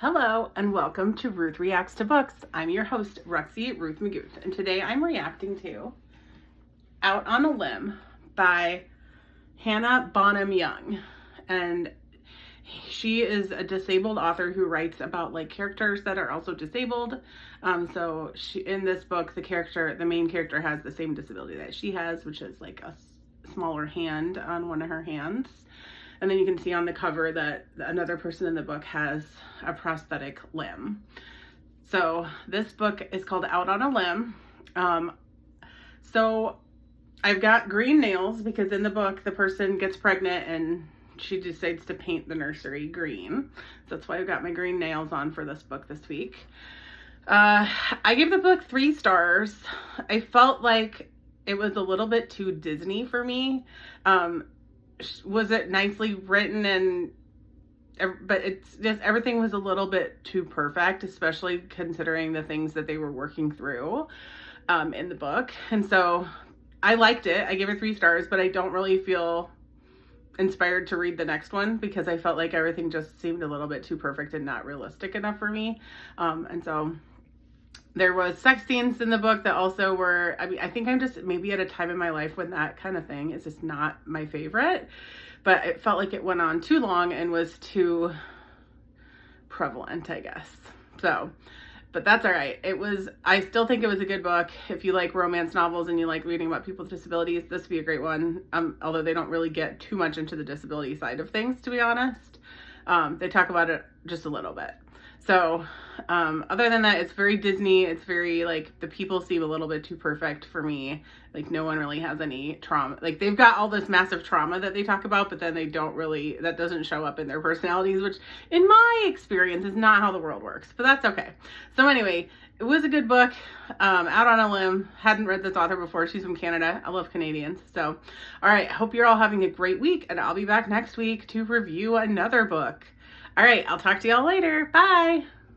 Hello and welcome to Ruth Reacts to Books. I'm your host, Ruth McGooth, and today I'm reacting to Out on a Limb by Hannah Bonam-Young. And she is a disabled author who writes about like characters that are also disabled. So in this book, the main character has the same disability that she has, which is like a smaller hand on one of her hands. And then you can see on the cover that another person in the book has a prosthetic limb. So this book is called Out on a Limb. So I've got green nails because in the book, the person gets pregnant and she decides to paint the nursery green. So that's why I've got my green nails on for this book this week. I give the book 3 stars. I felt like it was a little bit too Disney for me. Was it nicely written but it's just everything was a little bit too perfect, especially considering the things that they were working through in the book. And so I liked it. I gave it 3 stars, but I don't really feel inspired to read the next one because I felt like everything just seemed a little bit too perfect and not realistic enough for me. And so there was sex scenes in the book that also were, I think I'm just maybe at a time in my life when that kind of thing is just not my favorite, but it felt like it went on too long and was too prevalent, I guess. So, but that's all right. I still think it was a good book. If you like romance novels and you like reading about people with disabilities, this would be a great one. Although they don't really get too much into the disability side of things, to be honest. They talk about it just a little bit. So, other than that, it's very Disney. It's very, like, the people seem a little bit too perfect for me. Like, no one really has any trauma. Like, they've got all this massive trauma that they talk about, but then that doesn't show up in their personalities, which, in my experience, is not how the world works. But that's okay. So, anyway, it was a good book. Out on a Limb. Hadn't read this author before. She's from Canada. I love Canadians. So, all right. I hope you're all having a great week, and I'll be back next week to review another book. All right, I'll talk to y'all later. Bye.